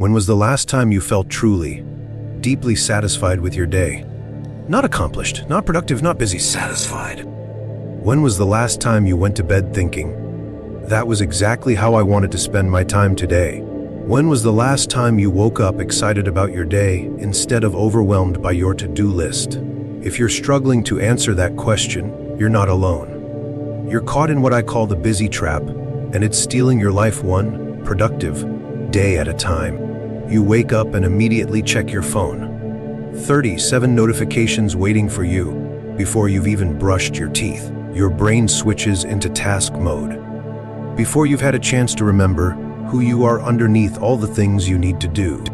When was the last time you felt truly, deeply satisfied with your day? Not accomplished, not productive, not busy, satisfied. When was the last time you went to bed thinking, that was exactly how I wanted to spend my time today? When was the last time you woke up excited about your day instead of overwhelmed by your to-do list? If you're struggling to answer that question, you're not alone. You're caught in what I call the busy trap, and it's stealing your life one productive day at a time. You wake up and immediately check your phone. 37 notifications waiting for you before you've even brushed your teeth. Your brain switches into task mode. Before you've had a chance to remember who you are underneath all the things you need to do.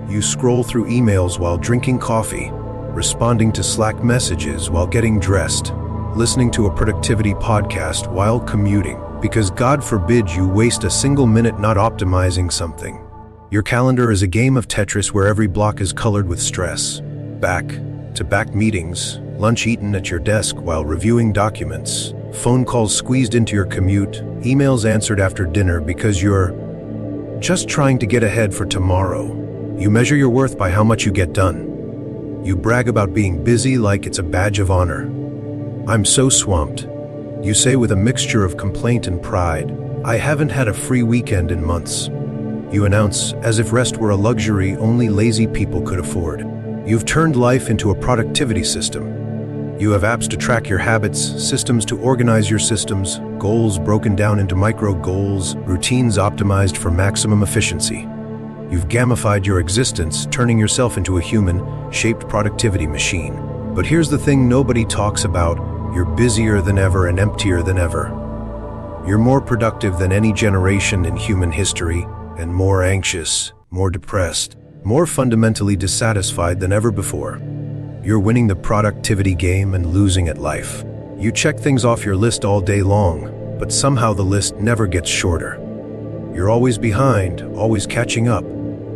You scroll through emails while drinking coffee, responding to Slack messages while getting dressed, listening to a productivity podcast while commuting, because God forbid you waste a single minute not optimizing something. Your calendar is a game of Tetris where every block is colored with stress. Back-to-back meetings, lunch eaten at your desk while reviewing documents, phone calls squeezed into your commute, emails answered after dinner because you're just trying to get ahead for tomorrow. You measure your worth by how much you get done. You brag about being busy like it's a badge of honor. I'm so swamped. You say with a mixture of complaint and pride, I haven't had a free weekend in months. You announce as if rest were a luxury only lazy people could afford. You've turned life into a productivity system. You have apps to track your habits, systems to organize your systems, goals broken down into micro goals, routines optimized for maximum efficiency. You've gamified your existence, turning yourself into a human-shaped productivity machine. But here's the thing nobody talks about: you're busier than ever and emptier than ever. You're more productive than any generation in human history, and more anxious, more depressed, more fundamentally dissatisfied than ever before. You're winning the productivity game and losing at life. You check things off your list all day long, but somehow the list never gets shorter. You're always behind, always catching up,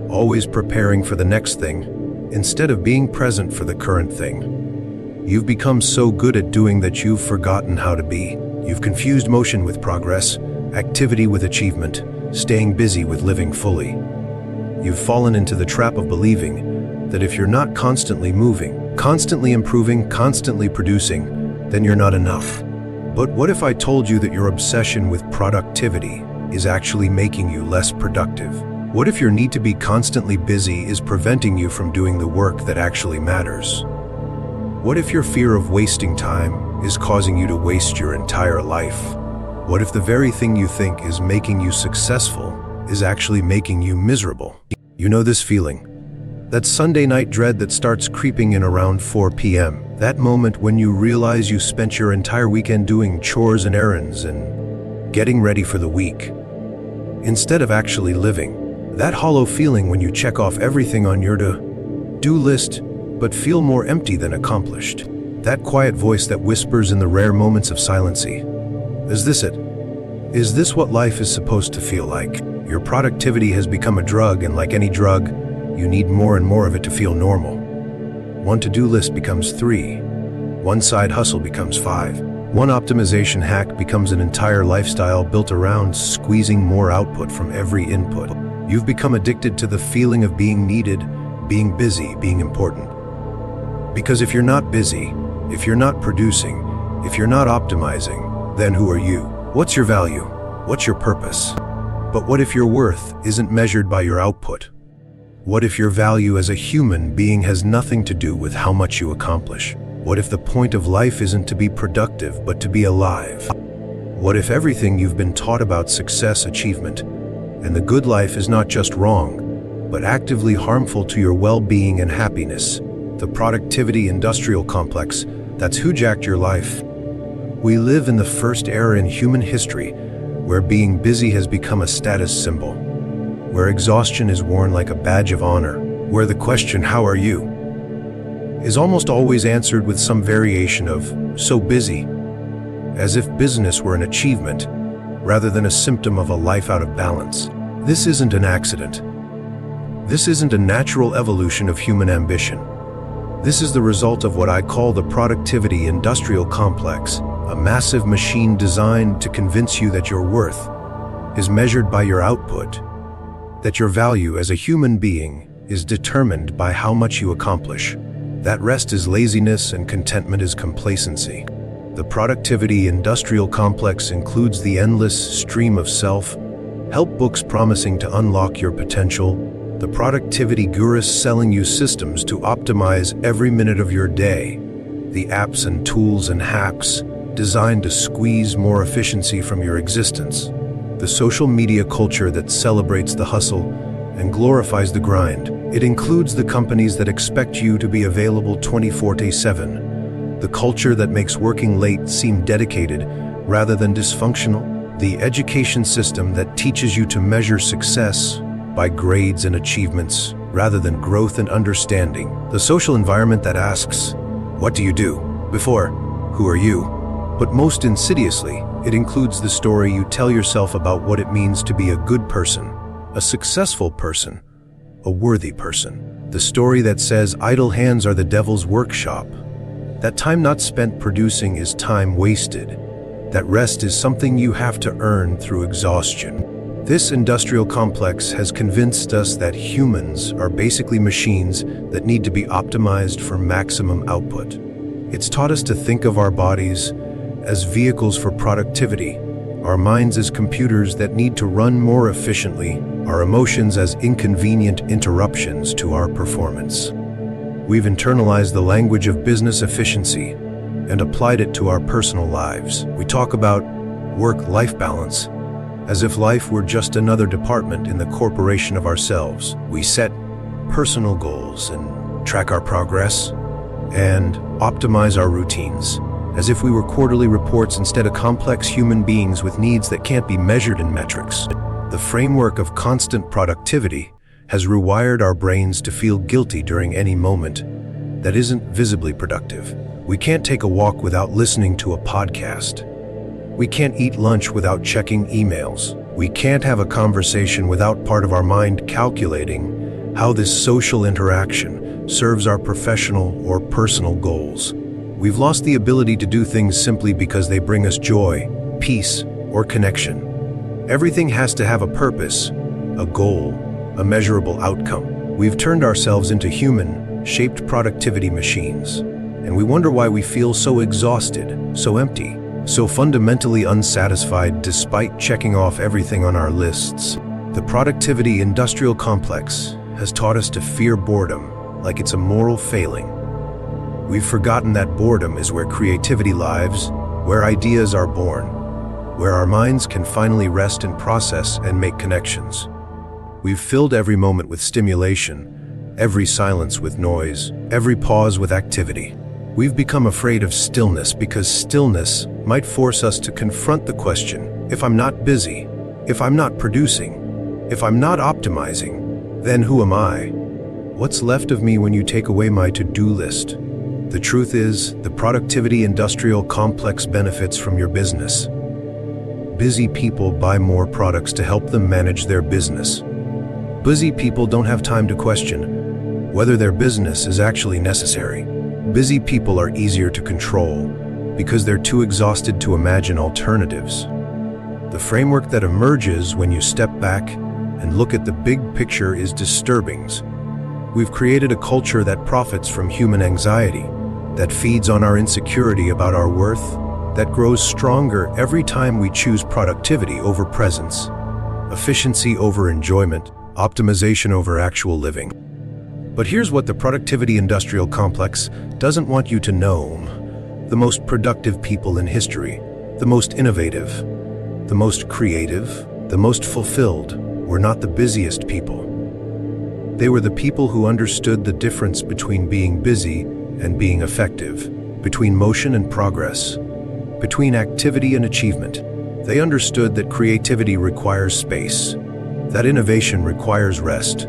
always preparing for the next thing, instead of being present for the current thing. You've become so good at doing that you've forgotten how to be. You've confused motion with progress, activity with achievement, staying busy with living fully. You've fallen into the trap of believing that if you're not constantly moving, constantly improving, constantly producing, then you're not enough. But what if I told you that your obsession with productivity is actually making you less productive? What if your need to be constantly busy is preventing you from doing the work that actually matters? What if your fear of wasting time is causing you to waste your entire life? What if the very thing you think is making you successful is actually making you miserable? You know this feeling? That Sunday night dread that starts creeping in around 4 p.m. That moment when you realize you spent your entire weekend doing chores and errands and getting ready for the week, instead of actually living. That hollow feeling when you check off everything on your to-do list, but feel more empty than accomplished. That quiet voice that whispers in the rare moments of silency. Is this it? Is this what life is supposed to feel like? Your productivity has become a drug, and like any drug, you need more and more of it to feel normal. One to-do list becomes 3. One side hustle becomes 5. One optimization hack becomes an entire lifestyle built around squeezing more output from every input. You've become addicted to the feeling of being needed, being busy, being important. Because if you're not busy, if you're not producing, if you're not optimizing, then who are you? What's your value? What's your purpose? But what if your worth isn't measured by your output? What if your value as a human being has nothing to do with how much you accomplish? What if the point of life isn't to be productive, but to be alive? What if everything you've been taught about success, achievement, and the good life is not just wrong, but actively harmful to your well-being and happiness? The productivity industrial complex that's hijacked your life. We live in the first era in human history where being busy has become a status symbol, where exhaustion is worn like a badge of honor, where the question, "How are you?" is almost always answered with some variation of "so busy," as if business were an achievement rather than a symptom of a life out of balance. This isn't an accident. This isn't a natural evolution of human ambition. This is the result of what I call the productivity industrial complex, a massive machine designed to convince you that your worth is measured by your output, that your value as a human being is determined by how much you accomplish. That rest is laziness and contentment is complacency. The productivity industrial complex includes the endless stream of self-help books promising to unlock your potential, the productivity gurus selling you systems to optimize every minute of your day, the apps and tools and hacks designed to squeeze more efficiency from your existence, the social media culture that celebrates the hustle and glorifies the grind. It includes the companies that expect you to be available 24/7, the culture that makes working late seem dedicated rather than dysfunctional, the education system that teaches you to measure success by grades and achievements rather than growth and understanding, the social environment that asks, "What do you do?" before, "Who are you?" But most insidiously, it includes the story you tell yourself about what it means to be a good person, a successful person, a worthy person. The story that says idle hands are the devil's workshop, that time not spent producing is time wasted, that rest is something you have to earn through exhaustion. This industrial complex has convinced us that humans are basically machines that need to be optimized for maximum output. It's taught us to think of our bodies as vehicles for productivity, our minds as computers that need to run more efficiently, our emotions as inconvenient interruptions to our performance. We've internalized the language of business efficiency and applied it to our personal lives. We talk about work-life balance as if life were just another department in the corporation of ourselves. We set personal goals and track our progress and optimize our routines as if we were quarterly reports instead of complex human beings with needs that can't be measured in metrics. The framework of constant productivity has rewired our brains to feel guilty during any moment that isn't visibly productive. We can't take a walk without listening to a podcast. We can't eat lunch without checking emails. We can't have a conversation without part of our mind calculating how this social interaction serves our professional or personal goals. We've lost the ability to do things simply because they bring us joy, peace, or connection. Everything has to have a purpose, a goal, a measurable outcome. We've turned ourselves into human-shaped productivity machines, and we wonder why we feel so exhausted, so empty, so fundamentally unsatisfied despite checking off everything on our lists. The productivity industrial complex has taught us to fear boredom like it's a moral failing. We've forgotten that boredom is where creativity lives, where ideas are born, where our minds can finally rest and process and make connections. We've filled every moment with stimulation, every silence with noise, every pause with activity. We've become afraid of stillness because stillness might force us to confront the question, if I'm not busy, if I'm not producing, if I'm not optimizing, then who am I? What's left of me when you take away my to-do list? The truth is, the productivity industrial complex benefits from your business. Busy people buy more products to help them manage their business. Busy people don't have time to question whether their business is actually necessary. Busy people are easier to control because they're too exhausted to imagine alternatives. The framework that emerges when you step back and look at the big picture is disturbing. We've created a culture that profits from human anxiety, that feeds on our insecurity about our worth, that grows stronger every time we choose productivity over presence, efficiency over enjoyment, optimization over actual living. But here's what the productivity industrial complex doesn't want you to know. The most productive people in history, the most innovative, the most creative, the most fulfilled, were not the busiest people. They were the people who understood the difference between being busy and being effective, between motion and progress, between activity and achievement. They understood that creativity requires space, that innovation requires rest,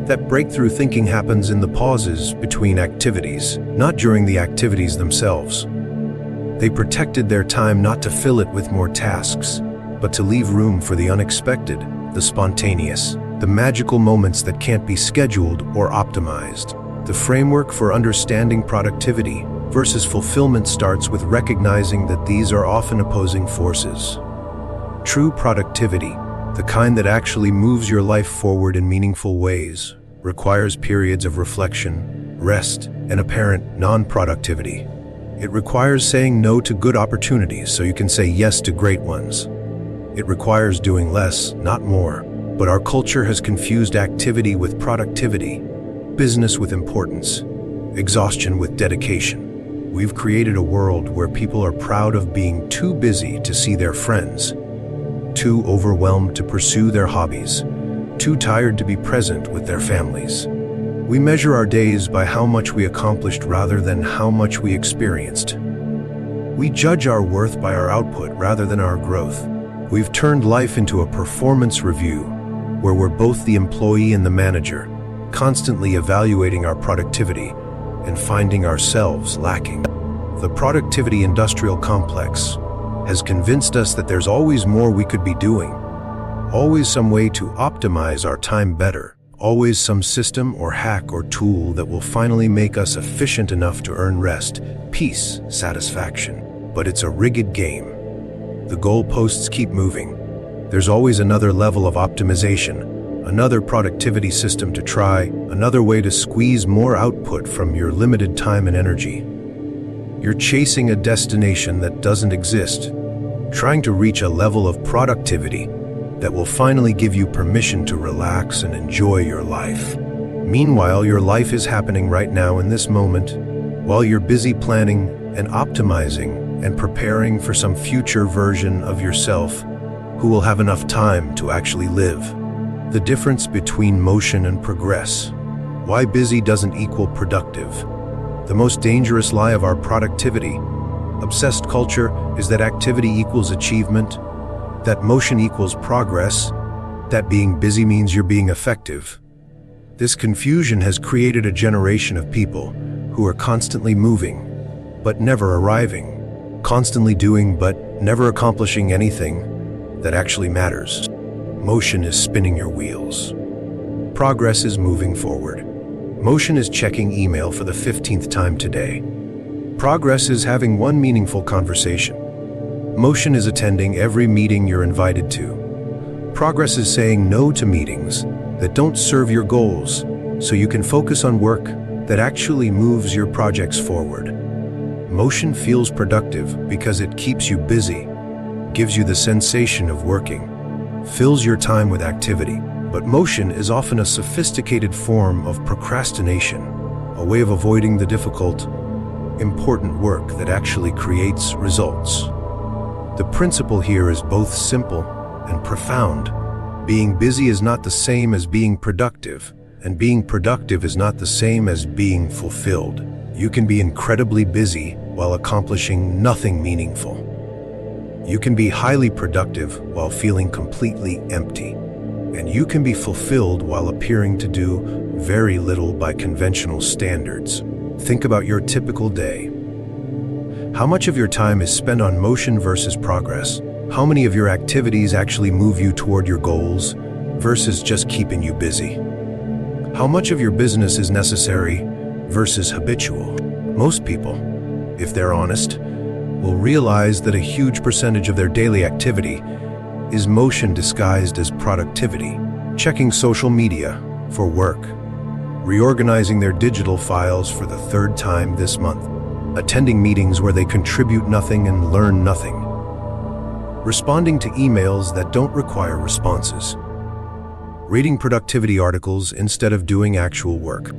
that breakthrough thinking happens in the pauses between activities, not during the activities themselves. They protected their time not to fill it with more tasks, but to leave room for the unexpected, the spontaneous, the magical moments that can't be scheduled or optimized. The framework for understanding productivity versus fulfillment starts with recognizing that these are often opposing forces. True productivity, the kind that actually moves your life forward in meaningful ways, requires periods of reflection, rest, and apparent non-productivity. It requires saying no to good opportunities so you can say yes to great ones. It requires doing less, not more. But our culture has confused activity with productivity, business with importance, exhaustion with dedication. We've created a world where people are proud of being too busy to see their friends, too overwhelmed to pursue their hobbies, too tired to be present with their families. We measure our days by how much we accomplished rather than how much we experienced. We judge our worth by our output rather than our growth. We've turned life into a performance review where we're both the employee and the manager, constantly evaluating our productivity and finding ourselves lacking. The productivity industrial complex has convinced us that there's always more we could be doing, always some way to optimize our time better, always some system or hack or tool that will finally make us efficient enough to earn rest, peace, satisfaction. But it's a rigged game. The goalposts keep moving. There's always another level of optimization, another productivity system to try, another way to squeeze more output from your limited time and energy. You're chasing a destination that doesn't exist, trying to reach a level of productivity that will finally give you permission to relax and enjoy your life. Meanwhile, your life is happening right now in this moment, while you're busy planning and optimizing and preparing for some future version of yourself who will have enough time to actually live. The difference between motion and progress. Why busy doesn't equal productive. The most dangerous lie of our productivity, obsessed culture is that activity equals achievement, that motion equals progress, that being busy means you're being effective. This confusion has created a generation of people who are constantly moving, but never arriving, constantly doing but never accomplishing anything that actually matters. Motion is spinning your wheels. Progress is moving forward. Motion is checking email for the 15th time today. Progress is having one meaningful conversation. Motion is attending every meeting you're invited to. Progress is saying no to meetings that don't serve your goals so you can focus on work that actually moves your projects forward. Motion feels productive because it keeps you busy, gives you the sensation of working, fills your time with activity. But motion is often a sophisticated form of procrastination, a way of avoiding the difficult, important work that actually creates results. The principle here is both simple and profound. Being busy is not the same as being productive, and being productive is not the same as being fulfilled. You can be incredibly busy while accomplishing nothing meaningful. You can be highly productive while feeling completely empty. And you can be fulfilled while appearing to do very little by conventional standards. Think about your typical day. How much of your time is spent on motion versus progress? How many of your activities actually move you toward your goals versus just keeping you busy? How much of your business is necessary versus habitual? Most people, if they're honest, will realize that a huge percentage of their daily activity is motion disguised as productivity. Checking social media for work, reorganizing their digital files for the third time this month, attending meetings where they contribute nothing and learn nothing, responding to emails that don't require responses, reading productivity articles instead of doing actual work.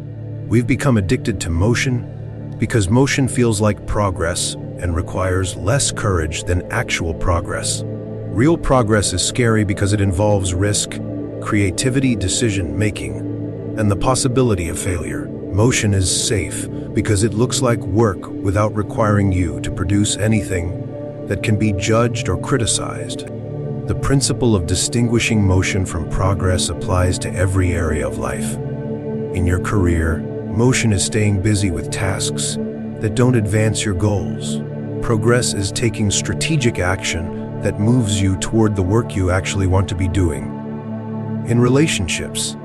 We've become addicted to motion because motion feels like progress and requires less courage than actual progress. Real progress is scary because it involves risk, creativity, decision-making, and the possibility of failure. Motion is safe because it looks like work without requiring you to produce anything that can be judged or criticized. The principle of distinguishing motion from progress applies to every area of life. In your career, motion is staying busy with tasks that don't advance your goals. Progress is taking strategic action that moves you toward the work you actually want to be doing. In relationships,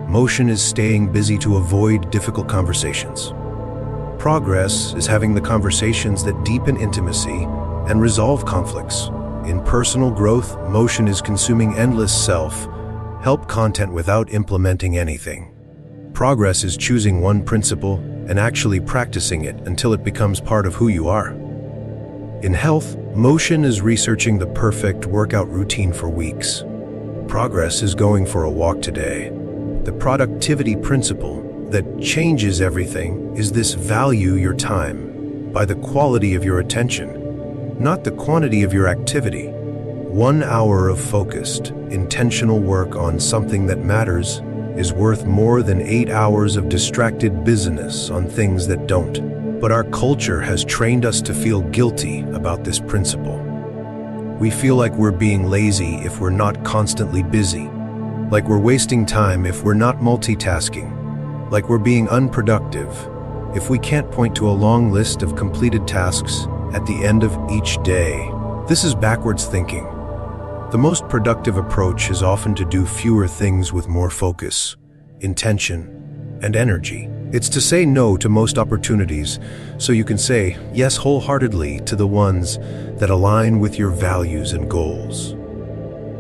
motion is staying busy to avoid difficult conversations. Progress is having the conversations that deepen intimacy and resolve conflicts. In personal growth, motion is consuming endless self-help content without implementing anything. Progress is choosing one principle and actually practicing it until it becomes part of who you are. In health, motion is researching the perfect workout routine for weeks. Progress is going for a walk today. The productivity principle that changes everything is this: value your time by the quality of your attention, not the quantity of your activity. 1 hour of focused, intentional work on something that matters is worth more than 8 hours of distracted busyness on things that don't. But our culture has trained us to feel guilty about this principle. We feel like we're being lazy if we're not constantly busy, like we're wasting time if we're not multitasking, like we're being unproductive if we can't point to a long list of completed tasks at the end of each day. This is backwards thinking. The most productive approach is often to do fewer things with more focus, intention, and energy. It's to say no to most opportunities so you can say yes wholeheartedly to the ones that align with your values and goals.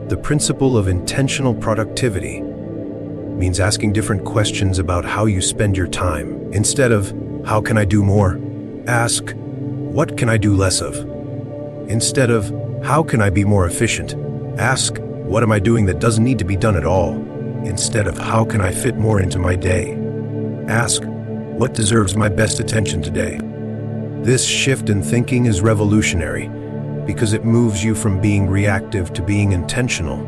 The principle of intentional productivity means asking different questions about how you spend your time. Instead of, how can I do more? Ask, what can I do less of? Instead of, how can I be more efficient? Ask, what am I doing that doesn't need to be done at all? Instead of, how can I fit more into my day? Ask, what deserves my best attention today? This shift in thinking is revolutionary because it moves you from being reactive to being intentional,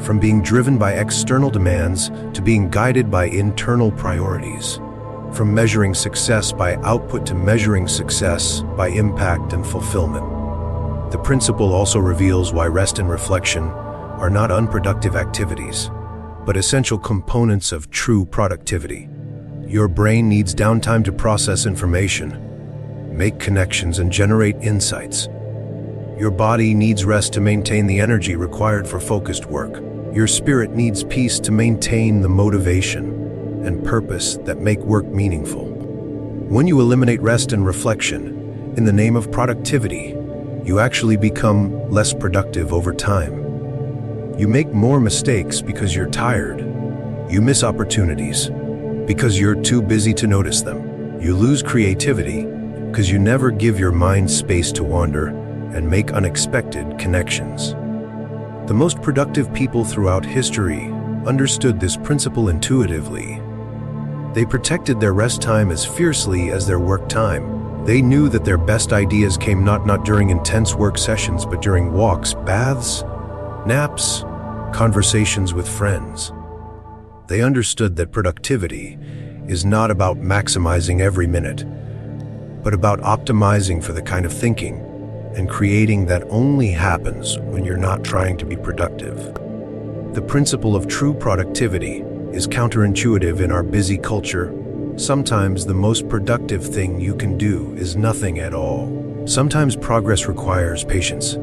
from being driven by external demands to being guided by internal priorities, from measuring success by output to measuring success by impact and fulfillment. The principle also reveals why rest and reflection are not unproductive activities, but essential components of true productivity. Your brain needs downtime to process information, make connections, and generate insights. Your body needs rest to maintain the energy required for focused work. Your spirit needs peace to maintain the motivation and purpose that make work meaningful. When you eliminate rest and reflection in the name of productivity, you actually become less productive over time. You make more mistakes because you're tired. You miss opportunities because you're too busy to notice them. You lose creativity because you never give your mind space to wander and make unexpected connections. The most productive people throughout history understood this principle intuitively. They protected their rest time as fiercely as their work time. They knew that their best ideas came not during intense work sessions, but during walks, baths, naps, conversations with friends. They understood that productivity is not about maximizing every minute, but about optimizing for the kind of thinking and creating that only happens when you're not trying to be productive. The principle of true productivity is counterintuitive in our busy culture. Sometimes the most productive thing you can do is nothing at all. Sometimes progress requires patience.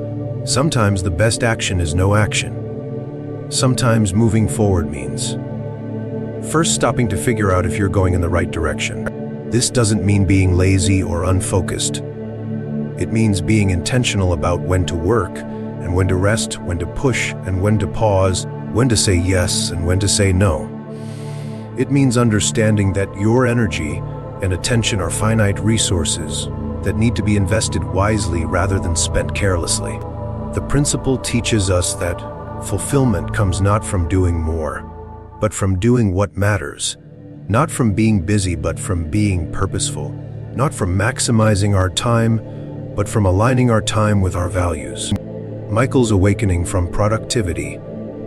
Sometimes the best action is no action. Sometimes moving forward means first stopping to figure out if you're going in the right direction. This doesn't mean being lazy or unfocused. It means being intentional about when to work and when to rest, when to push and when to pause, when to say yes and when to say no. It means understanding that your energy and attention are finite resources that need to be invested wisely rather than spent carelessly. The principle teaches us that fulfillment comes not from doing more, but from doing what matters, not from being busy, but from being purposeful, not from maximizing our time, but from aligning our time with our values. Michael's awakening from productivity,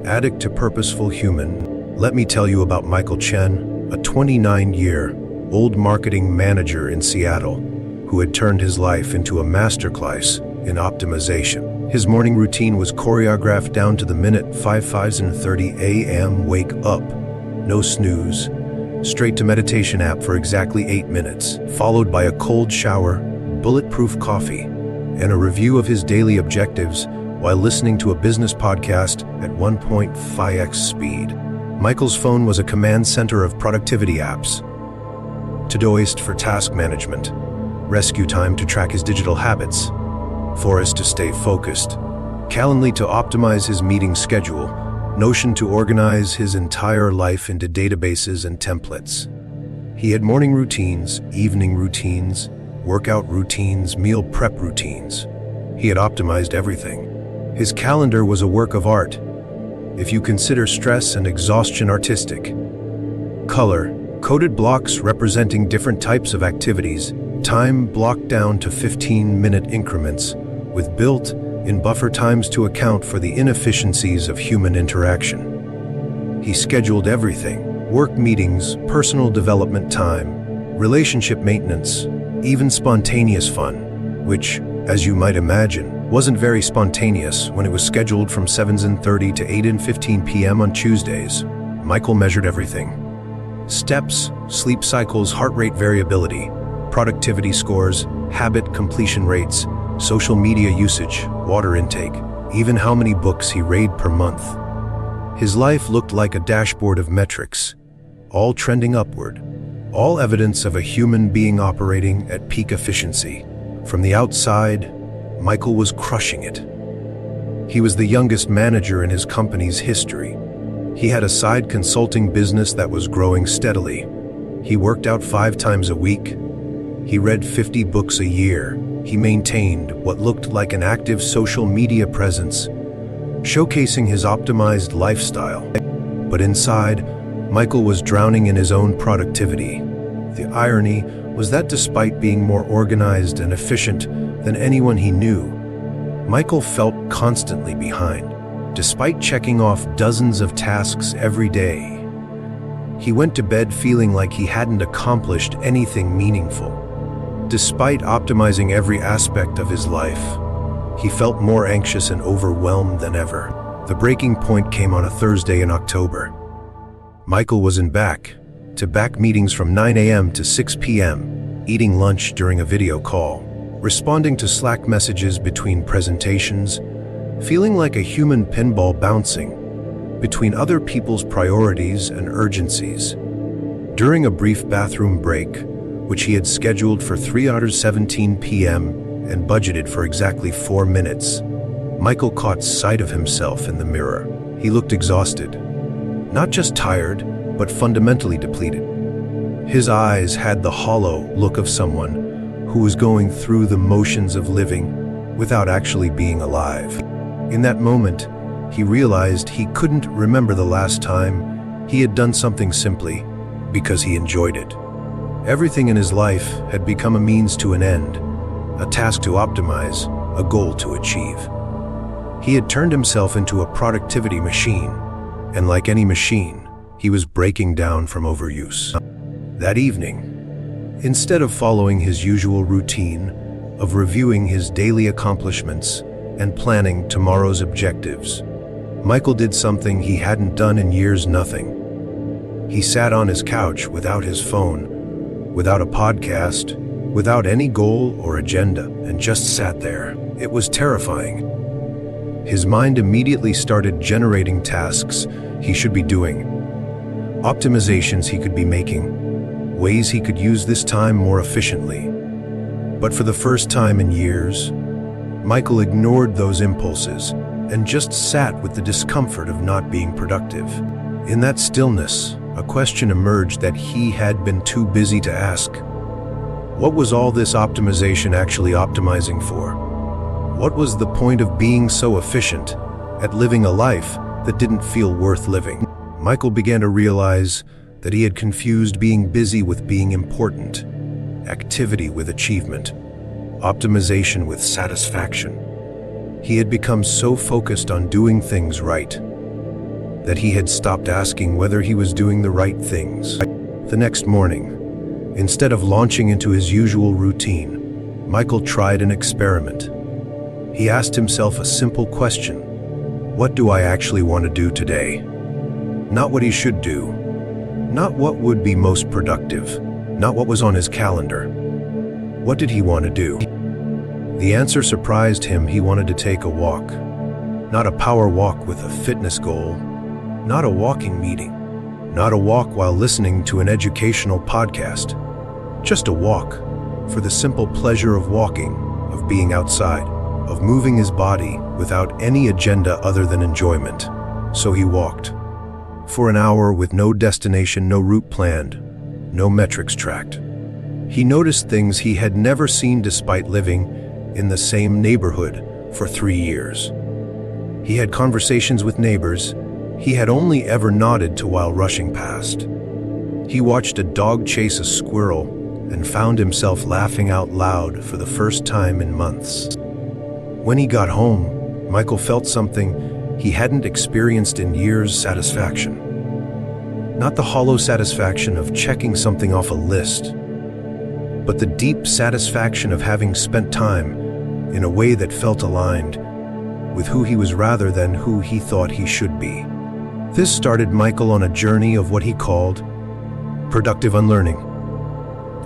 addict to purposeful human. Let me tell you about Michael Chen, a 29-year-old marketing manager in Seattle who had turned his life into a masterclass in optimization. His morning routine was choreographed down to the minute. 5:30 a.m. wake up, no snooze, straight to meditation app for exactly 8 minutes, followed by a cold shower, bulletproof coffee, and a review of his daily objectives while listening to a business podcast at 1.5x speed. Michael's phone was a command center of productivity apps. Todoist for task management, Rescue Time to track his digital habits, Forest to stay focused, Calendly to optimize his meeting schedule, Notion to organize his entire life into databases and templates. He had morning routines, evening routines, workout routines, meal prep routines. He had optimized everything. His calendar was a work of art, if you consider stress and exhaustion artistic. Color, coded blocks representing different types of activities, time blocked down to 15-minute increments, with built-in buffer times to account for the inefficiencies of human interaction. He scheduled everything: work meetings, personal development time, relationship maintenance, even spontaneous fun, which, as you might imagine, wasn't very spontaneous when it was scheduled from 7:30 to 8:15 p.m. on Tuesdays. Michael measured everything: steps, sleep cycles, heart rate variability, productivity scores, habit completion rates, social media usage, water intake, even how many books he read per month. His life looked like a dashboard of metrics, all trending upward, all evidence of a human being operating at peak efficiency. From the outside, Michael was crushing it. He was the youngest manager in his company's history. He had a side consulting business that was growing steadily. He worked out 5 times a week. He read 50 books a year. He maintained what looked like an active social media presence, showcasing his optimized lifestyle. But inside, Michael was drowning in his own productivity. The irony was that despite being more organized and efficient than anyone he knew, Michael felt constantly behind. Despite checking off dozens of tasks every day, he went to bed feeling like he hadn't accomplished anything meaningful. Despite optimizing every aspect of his life, he felt more anxious and overwhelmed than ever. The breaking point came on a Thursday in October. Michael was in back-to-back meetings from 9 a.m. to 6 p.m., eating lunch during a video call, responding to Slack messages between presentations, feeling like a human pinball bouncing between other people's priorities and urgencies. During a brief bathroom break, which he had scheduled for 3:17 p.m. and budgeted for exactly 4 minutes, Michael caught sight of himself in the mirror. He looked exhausted, not just tired, but fundamentally depleted. His eyes had the hollow look of someone who was going through the motions of living without actually being alive. In that moment, he realized he couldn't remember the last time he had done something simply because he enjoyed it. Everything in his life had become a means to an end, a task to optimize, a goal to achieve. He had turned himself into a productivity machine, and like any machine, he was breaking down from overuse. That evening, instead of following his usual routine of reviewing his daily accomplishments and planning tomorrow's objectives, Michael did something he hadn't done in years: nothing. He sat on his couch without his phone, without a podcast, without any goal or agenda, and just sat there. It was terrifying. His mind immediately started generating tasks he should be doing, optimizations he could be making, ways he could use this time more efficiently. But for the first time in years, Michael ignored those impulses and just sat with the discomfort of not being productive. In that stillness, a question emerged that he had been too busy to ask. What was all this optimization actually optimizing for? What was the point of being so efficient at living a life that didn't feel worth living? Michael began to realize that he had confused being busy with being important, activity with achievement, optimization with satisfaction. He had become so focused on doing things right that he had stopped asking whether he was doing the right things. The next morning, instead of launching into his usual routine, Michael tried an experiment. He asked himself a simple question: what do I actually want to do today? Not what he should do, not what would be most productive, not what was on his calendar. What did he want to do? The answer surprised him. He wanted to take a walk. Not a power walk with a fitness goal, not a walking meeting, not a walk while listening to an educational podcast. Just a walk for the simple pleasure of walking, of being outside, of moving his body without any agenda other than enjoyment. So he walked. For an hour with no destination, no route planned, no metrics tracked. He noticed things he had never seen despite living in the same neighborhood for 3 years. He had conversations with neighbors he had only ever nodded to while rushing past. He watched a dog chase a squirrel and found himself laughing out loud for the first time in months. When he got home, Michael felt something he hadn't experienced in years: satisfaction. Not the hollow satisfaction of checking something off a list, but the deep satisfaction of having spent time in a way that felt aligned with who he was rather than who he thought he should be. This started Michael on a journey of what he called productive unlearning.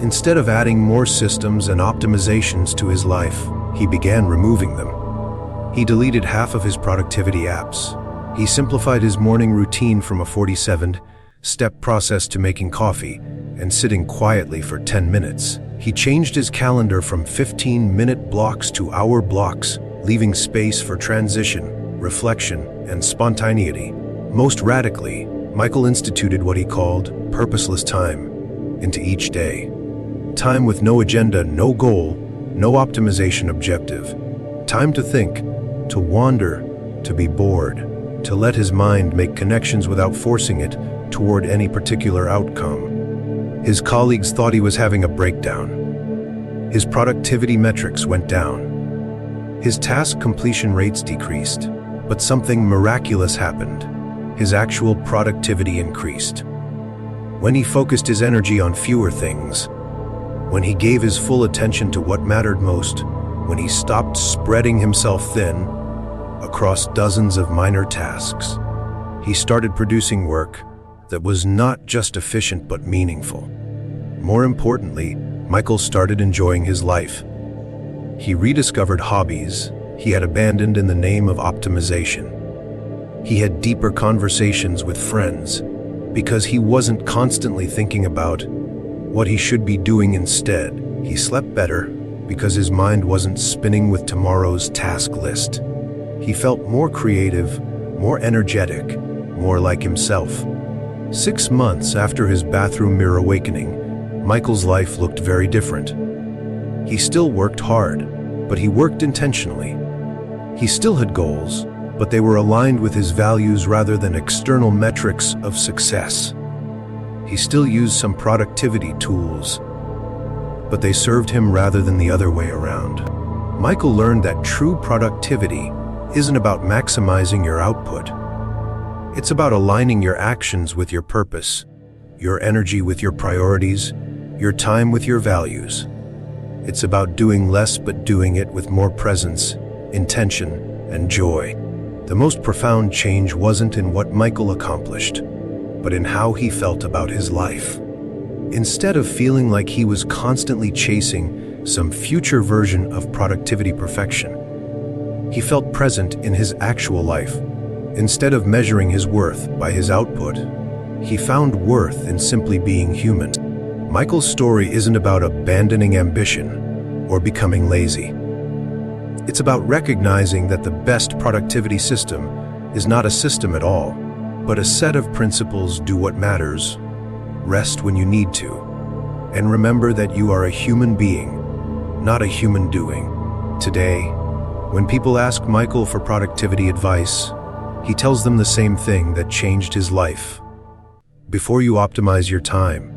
Instead of adding more systems and optimizations to his life, he began removing them. He deleted half of his productivity apps. He simplified his morning routine from a 47-step process to making coffee and sitting quietly for 10 minutes. He changed his calendar from 15-minute blocks to hour blocks, leaving space for transition, reflection, and spontaneity. Most radically, Michael instituted what he called purposeless time into each day. Time with no agenda, no goal, no optimization objective. Time to think, to wander, to be bored, to let his mind make connections without forcing it toward any particular outcome. His colleagues thought he was having a breakdown. His productivity metrics went down. His task completion rates decreased, but something miraculous happened. His actual productivity increased. When he focused his energy on fewer things, when he gave his full attention to what mattered most, when he stopped spreading himself thin across dozens of minor tasks, he started producing work that was not just efficient but meaningful. More importantly, Michael started enjoying his life. He rediscovered hobbies he had abandoned in the name of optimization. He had deeper conversations with friends because he wasn't constantly thinking about what he should be doing instead. He slept better because his mind wasn't spinning with tomorrow's task list. He felt more creative, more energetic, more like himself. 6 months after his bathroom mirror awakening, Michael's life looked very different. He still worked hard, but he worked intentionally. He still had goals, but they were aligned with his values rather than external metrics of success. He still used some productivity tools, but they served him rather than the other way around. Michael learned that true productivity isn't about maximizing your output. It's about aligning your actions with your purpose, your energy with your priorities, your time with your values. It's about doing less but doing it with more presence, intention, and joy. The most profound change wasn't in what Michael accomplished, but in how he felt about his life. Instead of feeling like he was constantly chasing some future version of productivity perfection, he felt present in his actual life. Instead of measuring his worth by his output, he found worth in simply being human. Michael's story isn't about abandoning ambition or becoming lazy. It's about recognizing that the best productivity system is not a system at all, but a set of principles: do what matters, rest when you need to, and remember that you are a human being, not a human doing. Today, when people ask Michael for productivity advice, he tells them the same thing that changed his life. Before you optimize your time,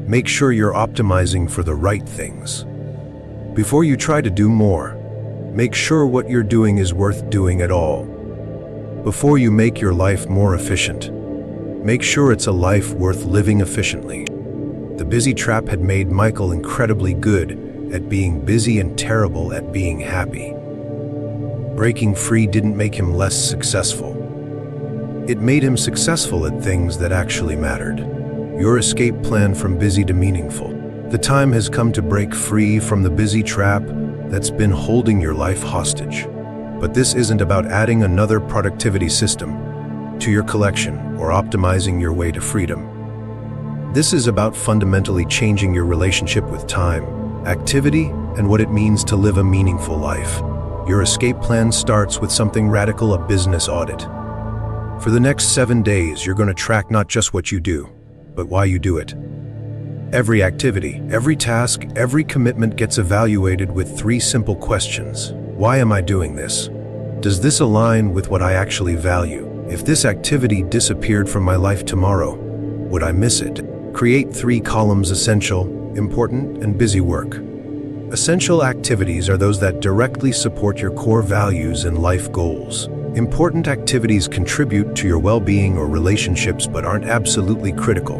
make sure you're optimizing for the right things. Before you try to do more, make sure what you're doing is worth doing at all. Before you make your life more efficient, make sure it's a life worth living efficiently. The busy trap had made Michael incredibly good at being busy and terrible at being happy. Breaking free didn't make him less successful. It made him successful at things that actually mattered. Your escape plan from busy to meaningful. The time has come to break free from the busy trap that's been holding your life hostage. But this isn't about adding another productivity system to your collection or optimizing your way to freedom. This is about fundamentally changing your relationship with time, activity, and what it means to live a meaningful life. Your escape plan starts with something radical: a business audit. For the next 7 days, you're going to track not just what you do, but why you do it. Every activity, every task, every commitment gets evaluated with 3 simple questions. Why am I doing this? Does this align with what I actually value? If this activity disappeared from my life tomorrow, would I miss it? Create 3 columns: essential, important, and busy work. Essential activities are those that directly support your core values and life goals. Important activities contribute to your well-being or relationships but aren't absolutely critical.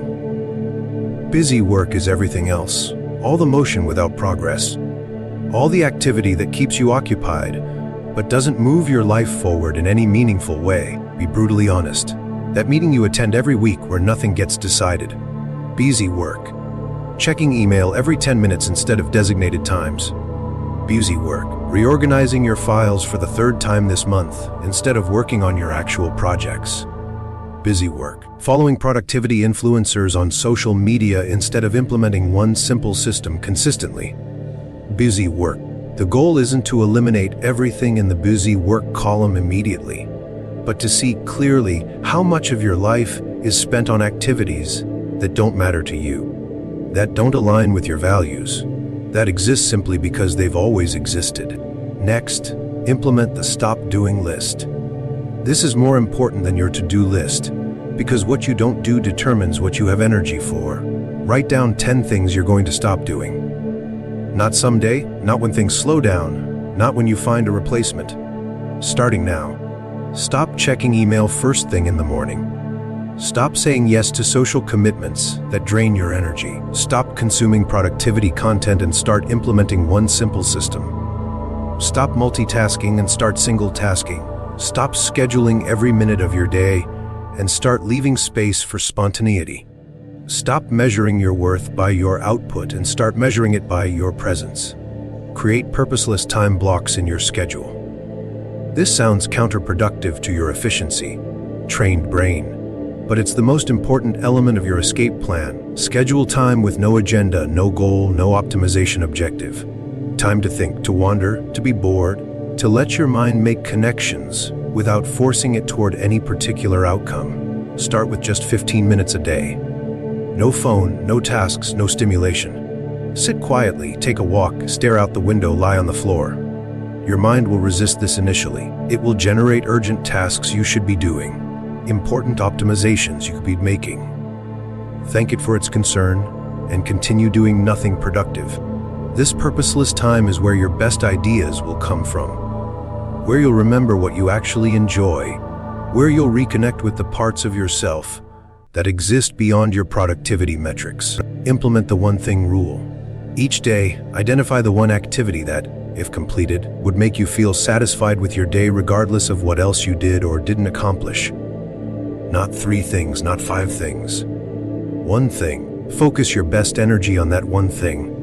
Busy work is everything else, all the motion without progress, all the activity that keeps you occupied but doesn't move your life forward in any meaningful way. Be brutally honest. That meeting you attend every week where nothing gets decided. Busy work. Checking email every 10 minutes instead of designated times. Busy work. Reorganizing your files for the 3rd time this month instead of working on your actual projects. Busy work. Following productivity influencers on social media instead of implementing one simple system consistently. Busy work. The goal isn't to eliminate everything in the busy work column immediately, but to see clearly how much of your life is spent on activities that don't matter to you, that don't align with your values, that exist simply because they've always existed. Next, implement the stop doing list. This is more important than your to-do list, because what you don't do determines what you have energy for. Write down 10 things you're going to stop doing. Not someday, not when things slow down, not when you find a replacement. Starting now. Stop checking email first thing in the morning. Stop saying yes to social commitments that drain your energy. Stop consuming productivity content and start implementing one simple system. Stop multitasking and start single tasking. Stop scheduling every minute of your day and start leaving space for spontaneity. Stop measuring your worth by your output and start measuring it by your presence. Create purposeless time blocks in your schedule. This sounds counterproductive to your efficiency, trained brain, but it's the most important element of your escape plan. Schedule time with no agenda, no goal, no optimization objective. Time to think, to wander, to be bored, to let your mind make connections without forcing it toward any particular outcome. Start with just 15 minutes a day. No phone, no tasks, no stimulation. Sit quietly, take a walk, stare out the window, lie on the floor. Your mind will resist this initially. It will generate urgent tasks you should be doing, important optimizations you could be making. Thank it for its concern and continue doing nothing productive. This purposeless time is where your best ideas will come from, where you'll remember what you actually enjoy, where you'll reconnect with the parts of yourself that exist beyond your productivity metrics. Implement the one thing rule. Each day, identify the one activity that, if completed, would make you feel satisfied with your day regardless of what else you did or didn't accomplish. Not 3 things, not 5 things. One thing. Focus your best energy on that one thing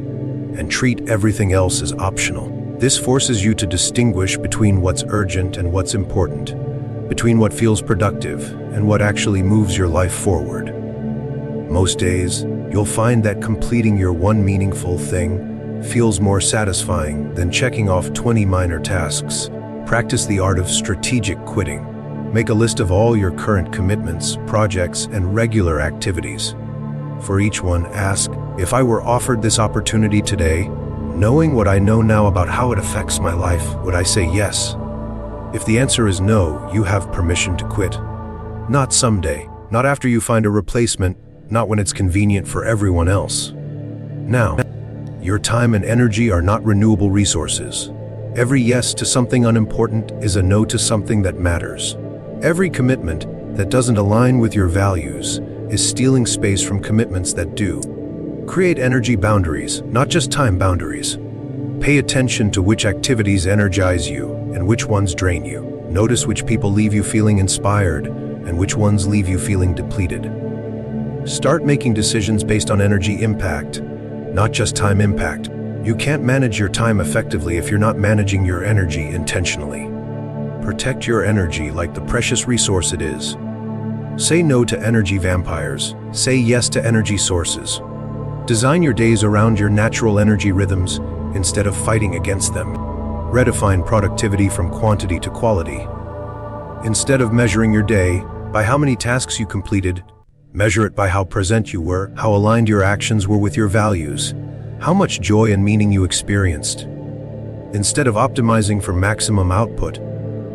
and treat everything else as optional. This forces you to distinguish between what's urgent and what's important, between what feels productive and what actually moves your life forward. Most days, you'll find that completing your one meaningful thing feels more satisfying than checking off 20 minor tasks. Practice the art of strategic quitting. Make a list of all your current commitments, projects, and regular activities. For each one, ask, if I were offered this opportunity today, knowing what I know now about how it affects my life, would I say yes? If the answer is no, you have permission to quit. Not someday, not after you find a replacement, not when it's convenient for everyone else. Now, your time and energy are not renewable resources. Every yes to something unimportant is a no to something that matters. Every commitment that doesn't align with your values is stealing space from commitments that do. Create energy boundaries, not just time boundaries. Pay attention to which activities energize you and which ones drain you. Notice which people leave you feeling inspired and which ones leave you feeling depleted. Start making decisions based on energy impact, not just time impact. You can't manage your time effectively if you're not managing your energy intentionally. Protect your energy like the precious resource it is. Say no to energy vampires. Say yes to energy sources. Design your days around your natural energy rhythms instead of fighting against them. Redefine productivity from quantity to quality. Instead of measuring your day by how many tasks you completed, measure it by how present you were, how aligned your actions were with your values, how much joy and meaning you experienced. Instead of optimizing for maximum output,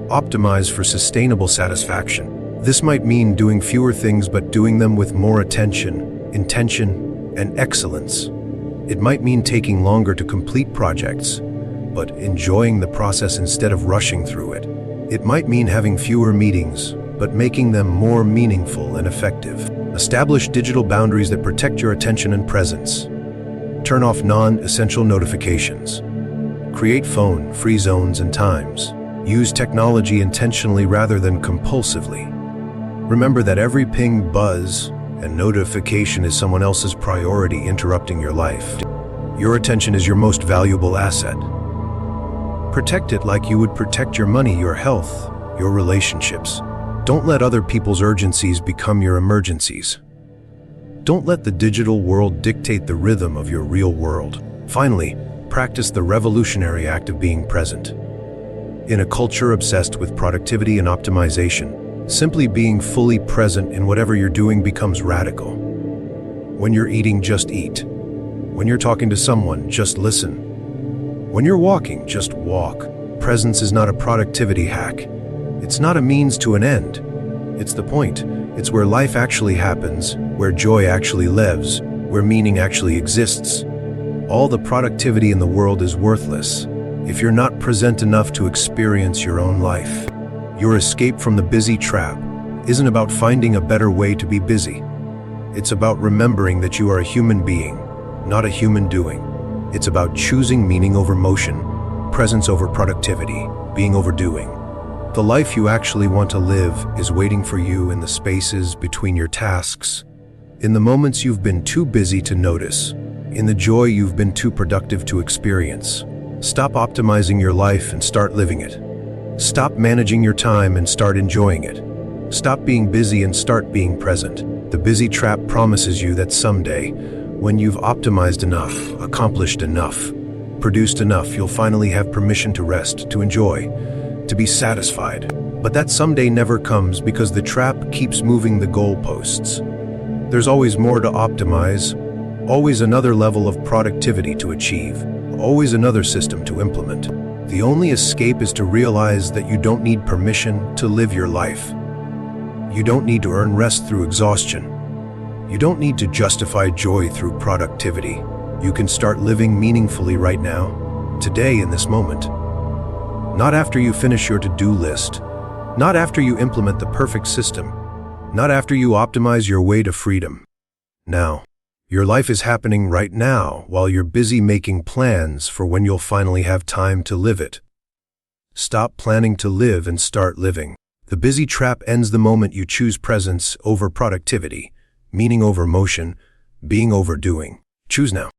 optimize for sustainable satisfaction. This might mean doing fewer things but doing them with more attention, intention, and excellence. It might mean taking longer to complete projects, but enjoying the process instead of rushing through it. It might mean having fewer meetings, but making them more meaningful and effective. Establish digital boundaries that protect your attention and presence. Turn off non-essential notifications. Create phone-free zones and times. Use technology intentionally rather than compulsively. Remember that every ping, buzz, and notification is someone else's priority interrupting your life. Your attention is your most valuable asset. Protect it like you would protect your money, your health, your relationships. Don't let other people's urgencies become your emergencies. Don't let the digital world dictate the rhythm of your real world. Finally, practice the revolutionary act of being present. In a culture obsessed with productivity and optimization, simply being fully present in whatever you're doing becomes radical. When you're eating, just eat. When you're talking to someone, just listen. When you're walking, just walk. Presence is not a productivity hack. It's not a means to an end. It's the point. It's where life actually happens, where joy actually lives, where meaning actually exists. All the productivity in the world is worthless if you're not present enough to experience your own life. Your escape from the busy trap isn't about finding a better way to be busy. It's about remembering that you are a human being, not a human doing. It's about choosing meaning over motion, presence over productivity, being over doing. The life you actually want to live is waiting for you in the spaces between your tasks, in the moments you've been too busy to notice, in the joy you've been too productive to experience. Stop optimizing your life and start living it. Stop managing your time and start enjoying it. Stop being busy and start being present. The busy trap promises you that someday, when you've optimized enough, accomplished enough, produced enough, you'll finally have permission to rest, to enjoy, to be satisfied. But that someday never comes because the trap keeps moving the goalposts. There's always more to optimize, always another level of productivity to achieve, always another system to implement. The only escape is to realize that you don't need permission to live your life. You don't need to earn rest through exhaustion. You don't need to justify joy through productivity. You can start living meaningfully right now, today in this moment. Not after you finish your to-do list, not after you implement the perfect system, not after you optimize your way to freedom. Now. Your life is happening right now while you're busy making plans for when you'll finally have time to live it. Stop planning to live and start living. The busy trap ends the moment you choose presence over productivity, meaning over motion, being over doing. Choose now.